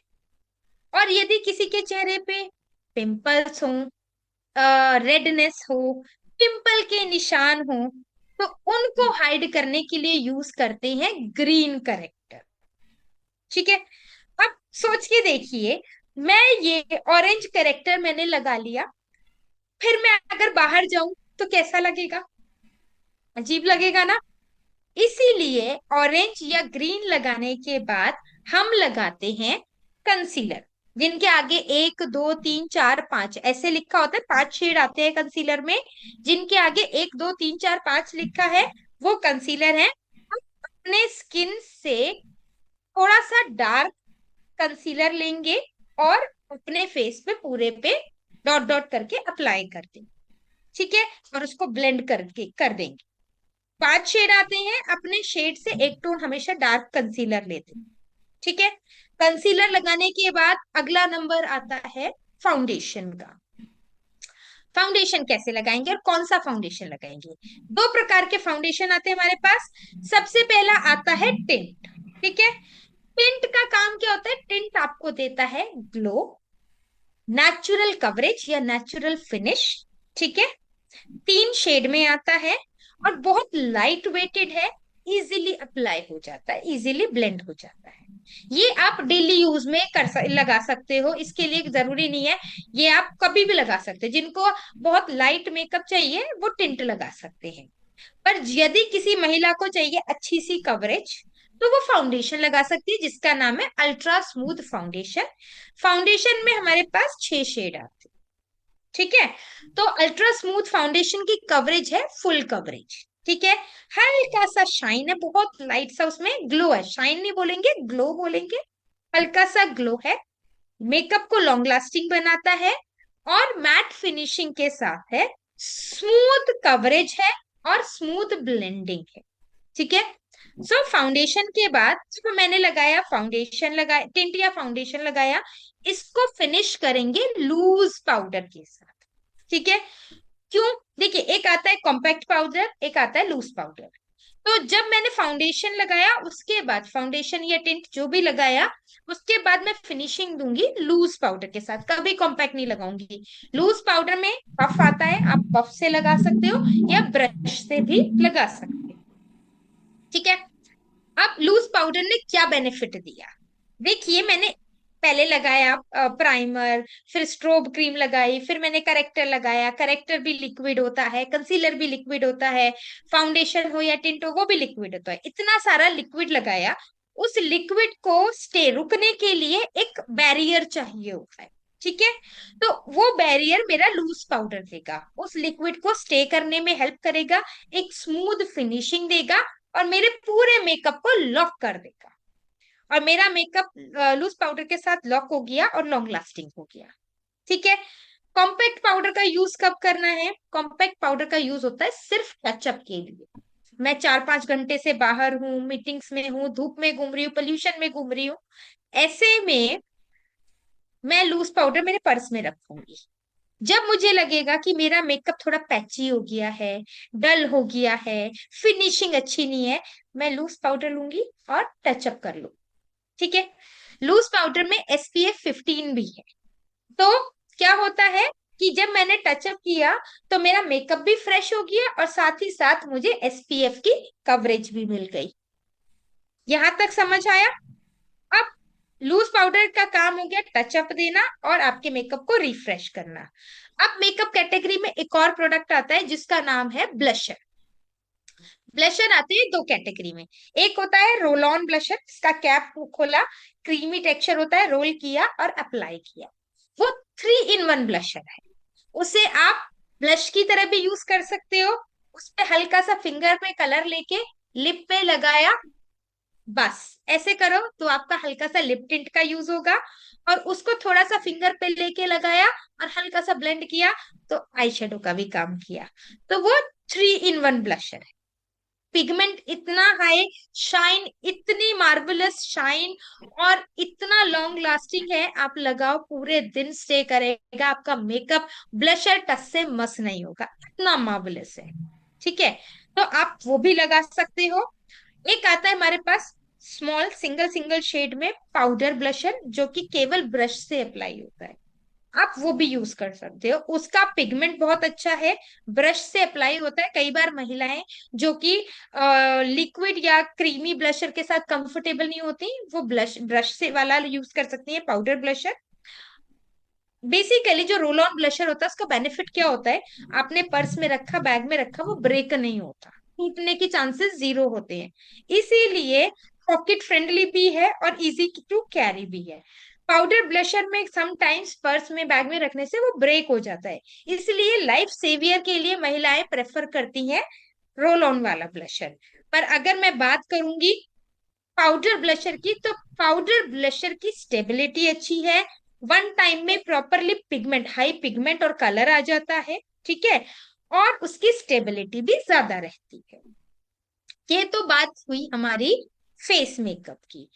और यदि किसी के चेहरे पे पिंपल्स हो, रेडनेस हो, पिंपल के निशान हो, तो उनको हाइड करने के लिए यूज करते हैं ग्रीन करेक्टर। ठीक है, अब सोच के देखिए, मैं ये ऑरेंज करेक्टर मैंने लगा लिया, फिर मैं अगर बाहर जाऊं तो कैसा लगेगा? अजीब लगेगा ना। इसीलिए ऑरेंज या ग्रीन लगाने के बाद हम लगाते हैं कंसीलर, जिनके आगे 1 2 3 4 5 ऐसे लिखा होता है, 5 शेड आते हैं कंसीलर में, जिनके आगे 1 2 3 4 5 लिखा है वो कंसीलर है। हम अपने स्किन से थोड़ा सा डार्क कंसीलर लेंगे और अपने फेस पे पूरे पे डॉट डॉट करके अप्लाई कर देंगे। ठीक है, और उसको ब्लेंड करके कर देंगे। 5 शेड आते हैं, अपने शेड से एक टोन हमेशा डार्क कंसीलर लेते हैं। ठीक है, कंसीलर लगाने के बाद अगला नंबर आता है फाउंडेशन का। फाउंडेशन कैसे लगाएंगे और कौन सा फाउंडेशन लगाएंगे? 2 प्रकार के फाउंडेशन आते हैं हमारे पास। सबसे पहला आता है टिंट। ठीक है, टिंट का काम क्या होता है? टिंट आपको देता है ग्लो, नेचुरल कवरेज या नेचुरल फिनिश। ठीक है, 3 शेड में आता है और बहुत लाइट वेटेड है, इजीली अप्लाई हो जाता है, इजीली ब्लेंड हो जाता है। ये आप डेली यूज में लगा सकते हो, इसके लिए जरूरी नहीं है, ये आप कभी भी लगा सकते हैं। जिनको बहुत लाइट मेकअप चाहिए वो टिंट लगा सकते हैं, पर यदि किसी महिला को चाहिए अच्छी सी कवरेज तो वो फाउंडेशन लगा सकती है, जिसका नाम है अल्ट्रा स्मूथ फाउंडेशन। फाउंडेशन में हमारे पास 6 शेड आते हैं। ठीक है, तो अल्ट्रा स्मूथ फाउंडेशन की कवरेज है फुल कवरेज। ठीक है, हल्का सा शाइन है, बहुत लाइट सा उसमें ग्लो है, शाइन नहीं बोलेंगे, ग्लो बोलेंगे। हल्का सा ग्लो है, मेकअप को लॉन्ग लास्टिंग बनाता है और मैट फिनिशिंग के साथ है, स्मूथ कवरेज है और स्मूथ ब्लेंडिंग है। ठीक है, सो फाउंडेशन के बाद जब मैंने लगाया, फाउंडेशन लगाया, टिंट या फाउंडेशन लगाया, इसको फिनिश करेंगे लूज पाउडर के साथ। ठीक है, क्यों? देखिए, एक आता है कॉम्पैक्ट पाउडर, एक आता है लूज पाउडर। तो जब मैंने फाउंडेशन लगाया, उसके बाद फाउंडेशन या टिंट जो भी लगाया, उसके बाद मैं फिनिशिंग दूंगी लूज पाउडर के साथ, कभी कॉम्पैक्ट नहीं लगाऊंगी। लूज पाउडर में पफ आता है, आप पफ से लगा सकते हो या ब्रश से भी लगा सकते हो। ठीक है, अब लूज पाउडर ने क्या बेनिफिट दिया? देखिए, मैंने पहले लगाया प्राइमर, फिर स्ट्रोब क्रीम लगाई, फिर मैंने करेक्टर लगाया। करेक्टर भी लिक्विड होता है, कंसीलर भी लिक्विड होता है, फाउंडेशन हो या टिंट हो वो भी लिक्विड होता है। इतना सारा लिक्विड लगाया, उस लिक्विड को स्टे रुकने के लिए एक बैरियर चाहिए होता है। ठीक है, तो वो बैरियर मेरा लूज पाउडर देगा, उस लिक्विड को स्टे करने में हेल्प करेगा, एक स्मूथ फिनिशिंग देगा और मेरे पूरे मेकअप को लॉक कर देगा। और मेरा मेकअप लूज पाउडर के साथ लॉक हो गया और लॉन्ग लास्टिंग हो गया। ठीक है, कॉम्पैक्ट पाउडर का यूज कब करना है? कॉम्पैक्ट पाउडर का यूज होता है सिर्फ टचअप के लिए। मैं 4 5 घंटे से बाहर हूँ, मीटिंग्स में हूँ, धूप में घूम रही हूँ, पोल्यूशन में घूम रही हूँ, ऐसे में मैं लूज पाउडर मेरे पर्स में रखूंगी। जब मुझे लगेगा कि मेरा मेकअप थोड़ा पैची हो गया है, डल हो गया है, फिनिशिंग अच्छी नहीं है, मैं लूज पाउडर लूंगी और टचअप कर लूँ। ठीक है, लूज पाउडर में SPF 15 भी है। तो क्या होता है कि जब मैंने टचअप किया तो मेरा मेकअप भी फ्रेश हो गया और साथ ही साथ मुझे SPF की कवरेज भी मिल गई। यहां तक समझ आया? अब लूज पाउडर का काम हो गया टचअप देना और आपके मेकअप को रिफ्रेश करना। अब मेकअप कैटेगरी में एक और प्रोडक्ट आता है जिसका नाम है ब्लशर। ब्लशर आते हैं 2 कैटेगरी में। एक होता है रोल ऑन ब्लशर, इसका कैप खोला, क्रीमी टेक्सचर होता है, रोल किया और अप्लाई किया, वो 3 in 1 ब्लशर है। उसे आप ब्लश की तरह भी यूज कर सकते हो, उस पे हल्का सा फिंगर पे कलर लेके लिप पे लगाया, बस ऐसे करो तो आपका हल्का सा लिप टिंट का यूज होगा। और उसको थोड़ा सा फिंगर पे लेके लगाया और हल्का सा ब्लेंड किया तो आई शेडो का भी काम किया। तो वो 3 in 1 ब्लशर है। पिगमेंट इतना हाई, शाइन इतनी मार्वलस शाइन और इतना लॉन्ग लास्टिंग है, आप लगाओ पूरे दिन स्टे करेगा आपका मेकअप, ब्लशर टच से मस नहीं होगा, इतना मार्वलस है। ठीक है, तो आप वो भी लगा सकते हो। एक आता है हमारे पास स्मॉल सिंगल सिंगल शेड में पाउडर ब्लशर, जो कि केवल ब्रश से अप्लाई होता है, आप वो भी यूज कर सकते हो। उसका पिगमेंट बहुत अच्छा है, ब्रश से अप्लाई होता है। कई बार महिलाएं जो कि लिक्विड या क्रीमी ब्लशर के साथ कंफर्टेबल नहीं होती, वो ब्रश से वाला यूज कर सकती है, पाउडर ब्लशर। बेसिकली जो रोल ऑन ब्लशर होता है उसका बेनिफिट क्या होता है? आपने पर्स में रखा, बैग में रखा, वो ब्रेक नहीं होता, टूटने के चांसेस जीरो होते हैं। इसीलिए पॉकेट फ्रेंडली भी है और इजी टू कैरी भी है। पाउडर ब्लशर में समटाइम्स पर्स में, बैग में रखने से वो ब्रेक हो जाता है, इसलिए लाइफ सेवियर के लिए महिलाएं प्रेफर करती हैं रोल ऑन वाला ब्लशर। पर अगर मैं बात करूंगी पाउडर ब्लशर की, तो पाउडर ब्लशर की स्टेबिलिटी अच्छी है, वन टाइम में प्रॉपरली पिगमेंट, हाई पिगमेंट और कलर आ जाता है, ठीक है, और उसकी स्टेबिलिटी भी ज्यादा रहती है। ये तो बात हुई हमारी फेस मेकअप की।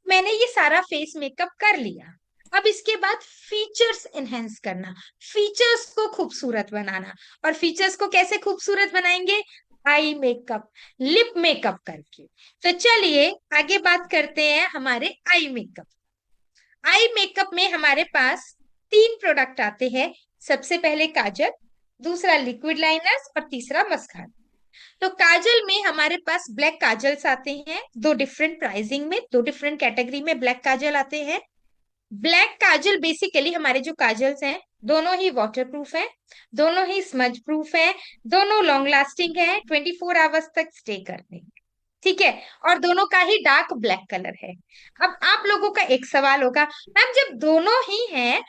मैंने ये सारा फेस मेकअप कर लिया, अब इसके बाद फीचर्स एनहेंस करना, फीचर्स को खूबसूरत बनाना। और फीचर्स को कैसे खूबसूरत बनाएंगे? आई मेकअप, लिप मेकअप करके। तो चलिए आगे बात करते हैं हमारे आई मेकअप। आई मेकअप में हमारे पास तीन प्रोडक्ट आते हैं। सबसे पहले काजल, दूसरा लिक्विड लाइनर्स और तीसरा मस्कारा। तो काजल में हमारे पास ब्लैक काजल्स आते हैं, दो डिफरेंट प्राइसिंग में, दो डिफरेंट कैटेगरी में ब्लैक काजल आते हैं। ब्लैक काजल बेसिकली हमारे जो काजल्स हैं, दोनों ही वाटर प्रूफ है, दोनों ही स्मज प्रूफ है, दोनों लॉन्ग लास्टिंग है, 24 आवर्स तक स्टे करते हैं, ठीक है, और दोनों का ही डार्क ब्लैक कलर है। अब आप लोगों का एक सवाल होगा, मैम जब दोनों ही हैं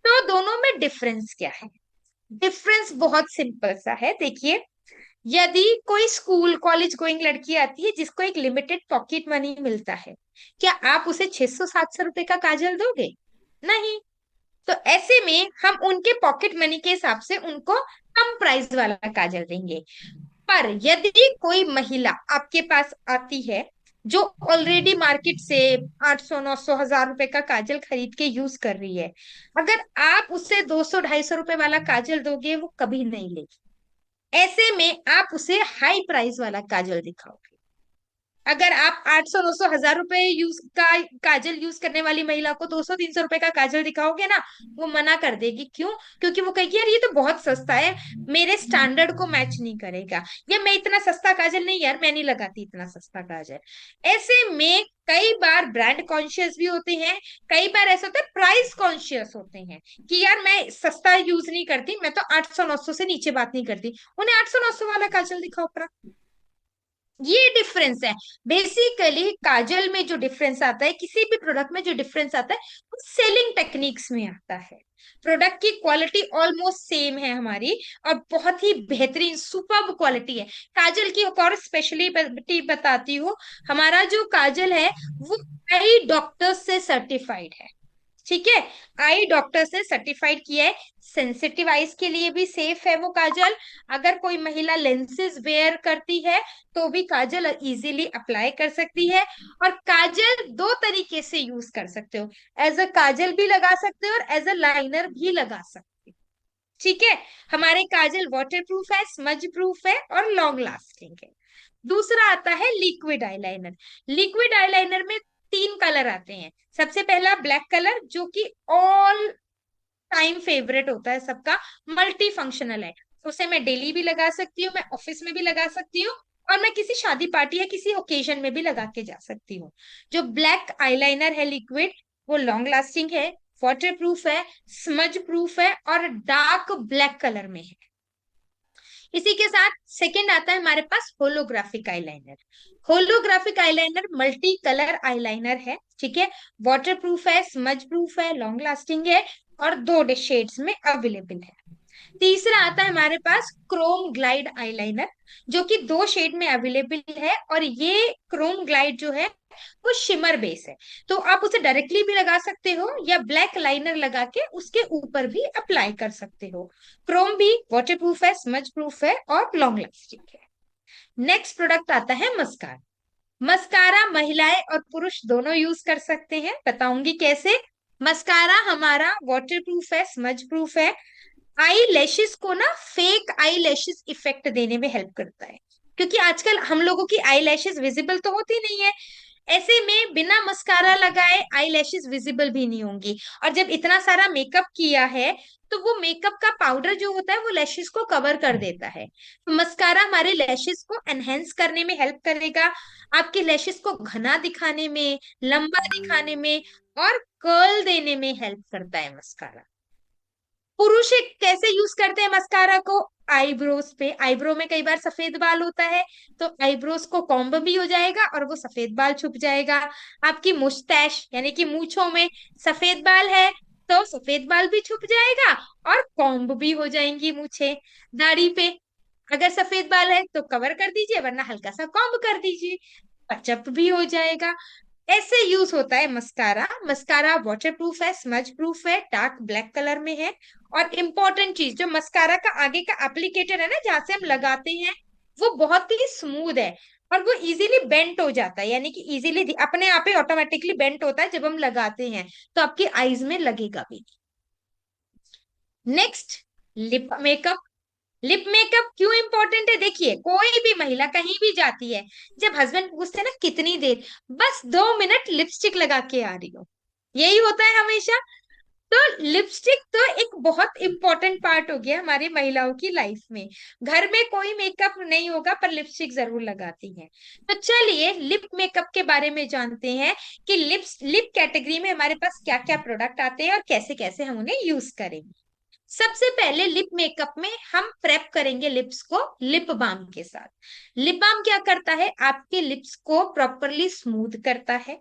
तो दोनों में डिफरेंस क्या है? डिफरेंस बहुत सिंपल सा है, देखिए। यदि कोई स्कूल कॉलेज गोइंग लड़की आती है जिसको एक लिमिटेड पॉकेट मनी मिलता है, क्या आप उसे 600-700 रुपए का काजल दोगे? नहीं। तो ऐसे में हम उनके पॉकेट मनी के हिसाब से उनको कम प्राइस वाला काजल देंगे। पर यदि कोई महिला आपके पास आती है जो ऑलरेडी मार्केट से 800-900 1000 रुपए का काजल खरीद के यूज कर रही है, अगर आप उससे 200-250 रुपए वाला काजल दोगे, वो कभी नहीं लेगी। ऐसे में आप उसे हाई प्राइस वाला काजल दिखाओगे। अगर आप 800-900 1000 रुपए यूज का काजल यूज करने वाली महिला को 200-300 रुपए का काजल दिखाओगे ना, वो मना कर देगी। क्यों? क्योंकि वो कहेगी यार ये तो बहुत सस्ता है, मेरे स्टैंडर्ड को मैच नहीं करेगा, या मैं इतना सस्ता काजल नहीं, यार मैं नहीं लगाती इतना सस्ता काजल। ऐसे में कई बार ब्रांड कॉन्शियस भी होते हैं, कई बार ऐसा होता है प्राइस कॉन्शियस होते हैं कि यार मैं सस्ता यूज नहीं करती, मैं तो 800-900 से नीचे बात नहीं करती, उन्हें 800-900 वाला काजल दिखाओ। ये डिफरेंस है। बेसिकली काजल में जो डिफरेंस आता है, किसी भी प्रोडक्ट में जो डिफरेंस आता है, वो सेलिंग टेक्निक्स में आता है। प्रोडक्ट की क्वालिटी ऑलमोस्ट सेम है हमारी, और बहुत ही बेहतरीन सुपर्ब क्वालिटी है। काजल की एक और स्पेशलिटी बताती हूँ, हमारा जो काजल है वो कई डॉक्टर्स से सर्टिफाइड है, ठीक है, आई डॉक्टर से सर्टिफाइड किया है। सेंसिटिव आईज के लिए भी सेफ है वो काजल। अगर कोई महिला लेंसेज वेयर करती है तो भी काजल इजीली अप्लाई कर सकती है। और काजल दो तरीके से यूज कर सकते हो, एज अ काजल भी लगा सकते हो और एज अ लाइनर भी लगा सकते हो, ठीक है। हमारे काजल वाटर प्रूफ है, स्मज प्रूफ है और लॉन्ग लास्टिंग है। दूसरा आता है लिक्विड आईलाइनर। लिक्विड आईलाइनर में तीन कलर आते हैं। सबसे पहला ब्लैक कलर, जो कि ऑल टाइम फेवरेट होता है सबका, मल्टी फंक्शनल है। तो उसे मैं डेली भी लगा सकती हूँ, मैं ऑफिस में भी लगा सकती हूँ, और मैं किसी शादी पार्टी या किसी ओकेजन में भी लगा के जा सकती हूँ। जो ब्लैक आईलाइनर है लिक्विड, वो लॉन्ग लास्टिंग है, वाटर प्रूफ है, स्मज प्रूफ है और डार्क ब्लैक कलर में है। इसी के साथ सेकंड आता है हमारे पास holographic eyeliner. Holographic eyeliner multi colour eyeliner है, ठीक है, वाटर प्रूफ है, स्मज प्रूफ है, लॉन्ग लास्टिंग है और दो शेड्स में अवेलेबल है। तीसरा आता है हमारे पास क्रोम ग्लाइड आईलाइनर, जो कि दो शेड में अवेलेबल है, और ये क्रोम ग्लाइड जो है वो शिमर बेस है। तो आप उसे डायरेक्टली भी लगा सकते हो या ब्लैक लाइनर लगा के उसके ऊपर भी अप्लाई कर सकते हो। क्रोम भी वाटर प्रूफ है, स्मज प्रूफ है और लॉन्ग लास्टिंग है। नेक्स्ट प्रोडक्ट आता है मस्कारा। मस्कारा महिलाएं और पुरुष दोनों यूज कर सकते हैं, बताऊंगी कैसे। मस्कारा हमारा वाटर प्रूफ है, स्मज प्रूफ है, आई लैशेस को ना फेक आई लैशेस इफेक्ट देने में हेल्प करता है, क्योंकि आजकल हम लोगों की आई लैशेस विजिबल तो होती नहीं है। ऐसे में बिना मस्कारा लगाए आई लैशेस विजिबल भी नहीं होंगी। और जब इतना सारा मेकअप किया है तो वो मेकअप का पाउडर जो होता है वो लैशेस को कवर कर देता है। तो मस्कारा हमारे लैशेस को एनहेंस करने में हेल्प करेगा, आपके लैशेस को घना दिखाने में, लंबा दिखाने में और कर्ल देने में हेल्प करता है मस्कारा। पुरुष कैसे यूज करते हैं मस्कारा को? आईब्रोज पे, आईब्रो में कई बार सफेद बाल होता है, तो आईब्रोज को कॉम्ब भी हो जाएगा और वो सफेद बाल छुप जाएगा। आपकी मुस्टैच यानी कि मूंछों में सफेद बाल है, तो सफेद बाल भी छुप जाएगा और कॉम्ब भी हो जाएंगी मूछें। दाढ़ी पे अगर सफेद बाल है तो कवर कर दीजिए, वरना हल्का सा कॉम्ब कर दीजिए, टचअप भी हो जाएगा। ऐसे यूज होता है मस्कारा। मस्कारा वाटर प्रूफ है, स्मज प्रूफ है, डार्क ब्लैक कलर में है। और इम्पोर्टेंट चीज, जो मस्कारा का आगे का एप्लीकेटर है ना, जहां से हम लगाते हैं, वो बहुत ही स्मूथ है और वो इजीली बेंट हो जाता है, यानी कि इजीली अपने आप ही ऑटोमेटिकली बेंट होता है जब हम लगाते हैं, तो आपकी आईज में लगेगा भी। Next, lip makeup. Lip makeup क्यों इंपॉर्टेंट है? देखिए, कोई भी महिला कहीं भी जाती है, जब हस्बैंड पूछते हैं ना कितनी देर, बस 2 मिनट लिपस्टिक लगा के आ रही हो, यही होता है हमेशा। तो लिपस्टिक तो एक बहुत इंपॉर्टेंट पार्ट हो गया हमारी महिलाओं की लाइफ में। घर में कोई मेकअप नहीं होगा पर लिपस्टिक जरूर लगाती है। तो चलिए लिप मेकअप के बारे में जानते हैं कि लिप कैटेगरी में हमारे पास क्या क्या प्रोडक्ट आते हैं और कैसे कैसे हम उन्हें यूज करेंगे। सबसे पहले लिप मेकअप में हम प्रेप करेंगे लिप्स को लिप बाम के साथ। लिप बाम क्या करता है? आपके लिप्स को प्रॉपरली स्मूथ करता है,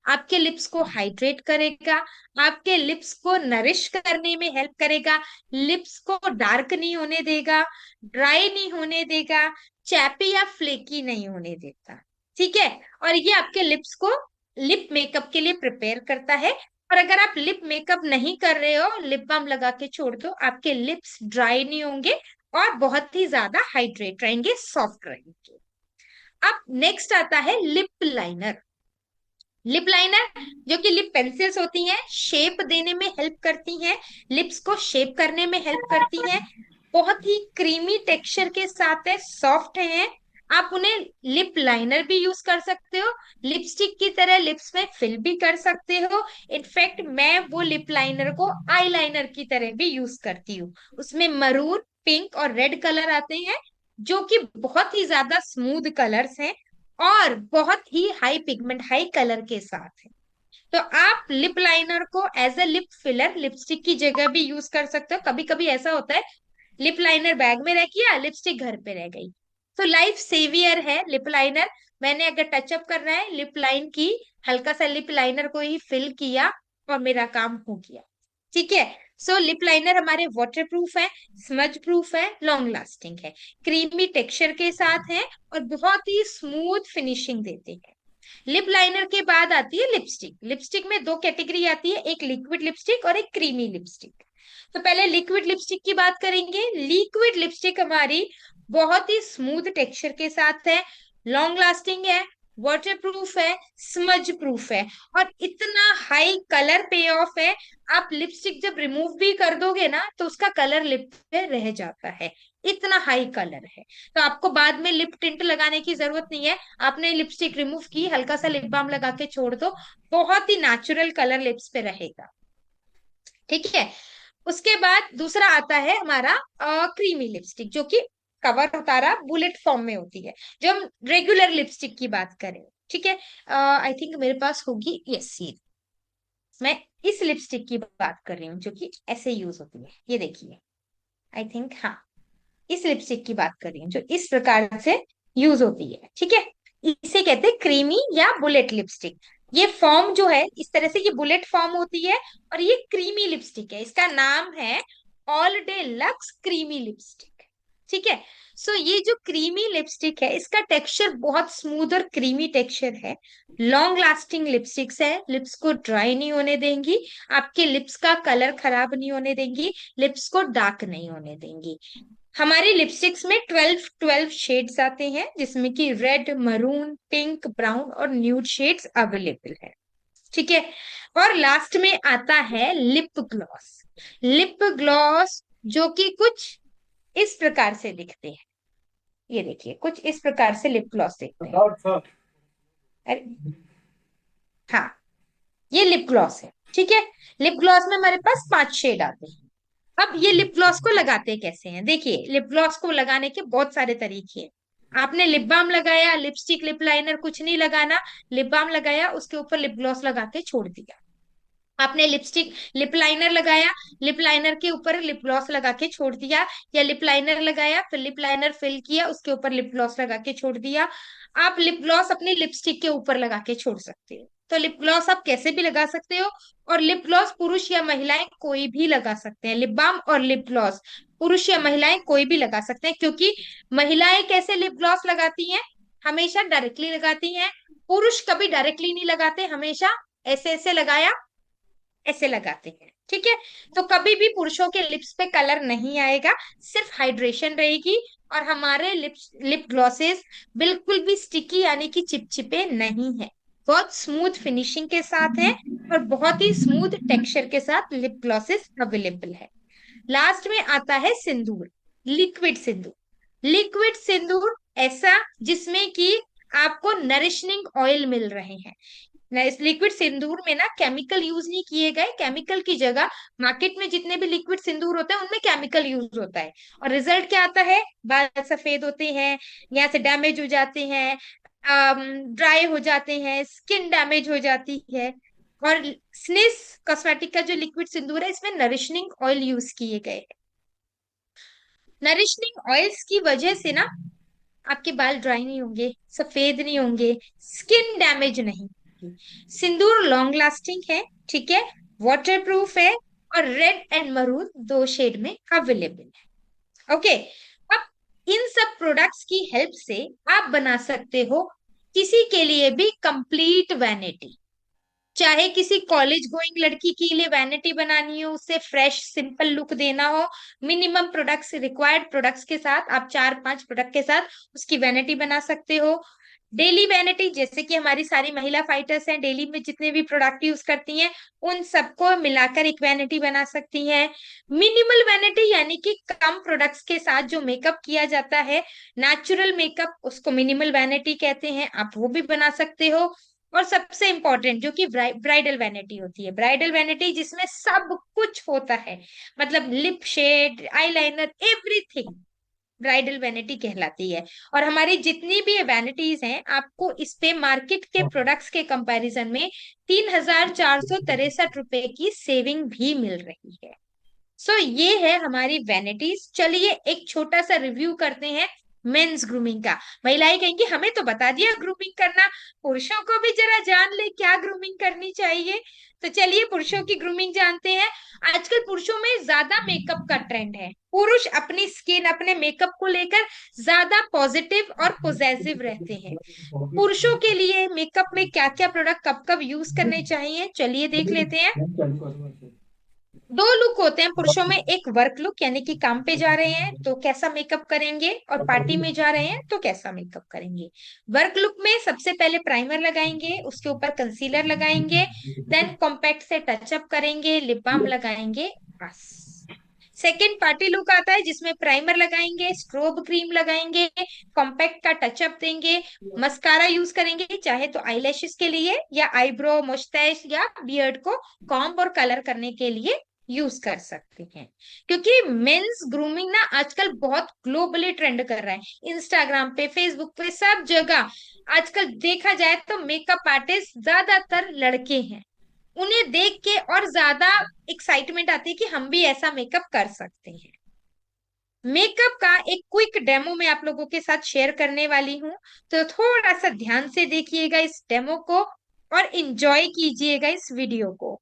आपके लिप्स को हाइड्रेट करेगा, आपके लिप्स को नरिश करने में हेल्प करेगा, लिप्स को डार्क नहीं होने देगा, ड्राई नहीं होने देगा, चैपी या फ्लेकी नहीं होने देता। ठीक है, और ये आपके लिप्स को लिप मेकअप के लिए प्रिपेयर करता है। और अगर आप लिप मेकअप नहीं कर रहे हो, लिप बाम लगा के छोड़ दो, आपके लिप्स ड्राई नहीं होंगे और बहुत ही ज्यादा हाइड्रेट रहेंगे, सॉफ्ट रहेंगे। अब नेक्स्ट आता है लिप लाइनर। लिप लाइनर, जो कि लिप पेंसिल्स होती हैं, शेप देने में हेल्प करती हैं, लिप्स को शेप करने में हेल्प करती हैं। बहुत ही क्रीमी टेक्सचर के साथ है, सॉफ्ट है। आप उन्हें लिप लाइनर भी यूज कर सकते हो, लिपस्टिक की तरह लिप्स में फिल भी कर सकते हो। इनफैक्ट मैं वो लिप लाइनर को आई लाइनर की तरह भी यूज करती हूँ। उसमें मरून, पिंक और रेड कलर आते हैं, जो कि बहुत ही ज्यादा स्मूथ कलर्स हैं और बहुत ही हाई पिगमेंट, हाई कलर के साथ है। तो आप लिप लाइनर को as a lip filler, lipstick की जगह भी यूज कर सकते हो। कभी कभी ऐसा होता है लिप लाइनर बैग में रह गया, लिपस्टिक घर पे रह गई, तो लाइफ सेवियर है लिप लाइनर। मैंने अगर टचअप करना है लिप लाइन की, हल्का सा लिप लाइनर को ही फिल किया और मेरा काम हो गया। ठीक है, सो लिप लाइनर हमारे वाटर प्रूफ है, स्मज प्रूफ है, लॉन्ग लास्टिंग है, क्रीमी टेक्सचर के साथ है और बहुत ही स्मूथ फिनिशिंग देते हैं। लिप लाइनर के बाद आती है लिपस्टिक। लिपस्टिक में दो कैटेगरी आती है, एक लिक्विड लिपस्टिक और एक क्रीमी लिपस्टिक। तो पहले लिक्विड लिपस्टिक की बात करेंगे। लिक्विड लिपस्टिक हमारी बहुत ही स्मूथ टेक्सचर के साथ है, लॉन्ग लास्टिंग है, वाटर प्रूफ है, स्मज प्रूफ है और इतना हाई कलर पे ऑफ है। आप लिपस्टिक जब रिमूव भी कर दोगे ना, तो उसका कलर लिप पे रह जाता है, इतना हाई कलर है। तो आपको बाद में लिप टिंट लगाने की जरूरत नहीं है। आपने लिपस्टिक रिमूव की, हल्का सा लिप बाम लगा के छोड़ दो, बहुत ही नेचुरल कलर लिप्स पे रहेगा। ठीक है, उसके बाद दूसरा आता है हमारा क्रीमी लिपस्टिक, जो कि कवर उतारा बुलेट फॉर्म में होती है, जो हम रेगुलर लिपस्टिक की बात करें। ठीक है, आई थिंक मेरे पास होगी, यस, ये मैं इस लिपस्टिक की बात कर रही हूँ जो कि ऐसे यूज होती है, ये देखिए, आई थिंक, हाँ, इस लिपस्टिक की बात कर रही हूँ जो इस प्रकार से यूज होती है। ठीक है, इसे कहते हैं क्रीमी या बुलेट लिपस्टिक। ये फॉर्म जो है इस तरह से, ये बुलेट फॉर्म होती है और ये क्रीमी लिपस्टिक है। इसका नाम है all day lux creamy lipstick. ठीक है, सो ये जो क्रीमी लिपस्टिक है, इसका टेक्सचर बहुत स्मूथ और क्रीमी टेक्सचर है। लॉन्ग लास्टिंग लिपस्टिक्स है, लिप्स को ड्राई नहीं होने देंगी, आपके लिप्स का कलर खराब नहीं होने देंगी, लिप्स को डार्क नहीं होने देंगी। हमारी लिपस्टिक्स में 12 शेड्स आते हैं, जिसमें कि रेड, मरून, पिंक, ब्राउन और न्यूड शेड्स अवेलेबल है। ठीक है, और लास्ट में आता है लिप ग्लॉस। लिप ग्लॉस जो कि कुछ इस प्रकार से दिखते हैं, ये देखिए, कुछ इस प्रकार से लिप ग्लॉस दिखते हैं। अरे हाँ, ये लिप ग्लॉस है। ठीक है, लिप ग्लॉस में हमारे पास 5 शेड आते हैं। अब ये लिप ग्लॉस को लगाते कैसे हैं? देखिए, लिप ग्लॉस को लगाने के बहुत सारे तरीके हैं। आपने लिप बाम लगाया, लिपस्टिक, लिप लाइनर कुछ नहीं लगाना, लिप बाम लगाया, उसके ऊपर लिप ग्लॉस लगा के छोड़ दिया। आपने लिपस्टिक लिप लाइनर लगाया, लिप लाइनर के ऊपर लिप ग्लॉस लगा के छोड़ दिया, या लिप लाइनर लगाया फिर लिप लाइनर फिल किया उसके ऊपर लिप ग्लॉस लगा के छोड़ दिया। आप लिप ग्लॉस अपनी लिपस्टिक के ऊपर लगा के छोड़ सकते हो। तो लिप ग्लॉस आप कैसे भी लगा सकते हो। और लिप ग्लॉस पुरुष या महिलाएं कोई भी लगा सकते हैं। लिप बाम और लिप ग्लॉस पुरुष या महिलाएं कोई भी लगा सकते हैं, क्योंकि महिलाएं कैसे लिप ग्लॉस लगाती हैं, हमेशा डायरेक्टली लगाती हैं। पुरुष कभी डायरेक्टली नहीं लगाते, हमेशा ऐसे ऐसे लगाया, ऐसे लगाते हैं, ठीक है। तो कभी भी पुरुषों के लिप्स पे कलर नहीं आएगा, सिर्फ हाइड्रेशन रहेगी। और हमारे लिप ग्लॉसेस बिल्कुल भी स्टिकी यानी कि चिपचिपे नहीं है, बहुत स्मूथ फिनिशिंग के साथ है, और बहुत ही स्मूथ टेक्सचर के साथ लिप ग्लॉसेस अवेलेबल है। लास्ट में आता है सिंदूर, लिक्विड सिंदूर। लिक्विड सिंदूर ऐसा जिसमें कि आपको नरिशनिंग ऑयल मिल रहे हैं। ना, इस लिक्विड सिंदूर में ना केमिकल यूज नहीं किए गए, केमिकल की जगह मार्केट में जितने भी लिक्विड सिंदूर होते हैं उनमें केमिकल यूज होता है। और रिजल्ट क्या आता है, बाल सफेद होते हैं, यहाँ से डैमेज हो जाते हैं, ड्राई हो जाते हैं, स्किन डैमेज हो जाती है। और स्निस कॉस्मेटिक का जो लिक्विड सिंदूर है इसमें नरिशनिंग ऑयल यूज किए गए। नरिशनिंग ऑयल्स की वजह से ना आपके बाल ड्राई नहीं होंगे, सफेद नहीं होंगे, स्किन डैमेज नहीं होगी। सिंदूर लॉन्ग लास्टिंग है, ठीक है, वाटर प्रूफ है, और रेड एंड मरून दो शेड में अवेलेबल है। ओके। अब इन सब प्रोडक्ट्स की हेल्प से आप बना सकते हो किसी के लिए भी कंप्लीट वैनिटी। चाहे किसी कॉलेज गोइंग लड़की के लिए वैनिटी बनानी हो, उसे फ्रेश सिंपल लुक देना हो, मिनिमम प्रोडक्ट्स रिक्वायर्ड प्रोडक्ट्स के साथ आप 4-5 प्रोडक्ट के साथ उसकी वैनिटी बना सकते हो। डेली वैनिटी जैसे कि हमारी सारी महिला फाइटर्स हैं, डेली में जितने भी प्रोडक्ट यूज करती हैं उन सबको मिलाकर एक वैनिटी बना सकती हैं। मिनिमल वैनिटी यानी कि कम प्रोडक्ट्स के साथ जो मेकअप किया जाता है, नेचुरल मेकअप, उसको मिनिमल वैनिटी कहते हैं, आप वो भी बना सकते हो। और सबसे इंपॉर्टेंट जो कि ब्राइडल वैनिटी होती है, ब्राइडल वैनिटी जिसमें सब कुछ होता है, मतलब lip shade, eyeliner, everything bridal vanity कहलाती है। और हमारी जितनी भी वैनिटीज हैं आपको इस पे मार्केट के प्रोडक्ट्स के कंपैरिजन में 3,463 की सेविंग भी मिल रही है। सो ये है हमारी वैनिटीज। चलिए एक छोटा सा रिव्यू करते हैं मेंस ग्रूमिंग का। महिलाएं कहेंगी हमें तो बता दिया ग्रूमिंग करना, पुरुषों को भी जरा जान ले क्या ग्रूमिंग करनी चाहिए। तो चलिए पुरुषों की ग्रूमिंग जानते हैं। आजकल पुरुषों में ज्यादा मेकअप का ट्रेंड है, पुरुष अपनी स्किन अपने मेकअप को लेकर ज्यादा पॉजिटिव और पॉजिटिव रहते हैं। पुरुषों के लिए मेकअप में क्या क्या प्रोडक्ट कब कब यूज करने चाहिए, चलिए देख लेते हैं। दो लुक होते हैं पुरुषों में, एक वर्क लुक यानी कि काम पे जा रहे हैं तो कैसा मेकअप करेंगे, और पार्टी में जा रहे हैं तो कैसा मेकअप करेंगे। वर्क लुक में सबसे पहले प्राइमर लगाएंगे, उसके ऊपर कंसीलर लगाएंगे, देन कॉम्पैक्ट से टचअप करेंगे, लिप बाम लगाएंगे, बस। सेकेंड पार्टी लुक आता है जिसमें प्राइमर लगाएंगे, स्ट्रोब क्रीम लगाएंगे, कॉम्पैक्ट का टचअप देंगे, मस्कारा यूज करेंगे चाहे तो आईलैशेस के लिए, या आईब्रो, मुस्टैच या बियर्ड को कॉम्ब और कलर करने के लिए यूज कर सकते हैं। क्योंकि मेंस ग्रूमिंग ना आजकल बहुत ग्लोबली ट्रेंड कर रहा है, इंस्टाग्राम पे, फेसबुक पे, सब जगह। आजकल देखा जाए तो मेकअप आर्टिस्ट ज्यादातर लड़के हैं, उन्हें देख के और ज्यादा एक्साइटमेंट आती है कि हम भी ऐसा मेकअप कर सकते हैं। मेकअप का एक क्विक डेमो मैं आप लोगों के साथ शेयर करने वाली हूँ, तो थोड़ा सा ध्यान से देखिएगा इस डेमो को और इंजॉय कीजिएगा इस वीडियो को।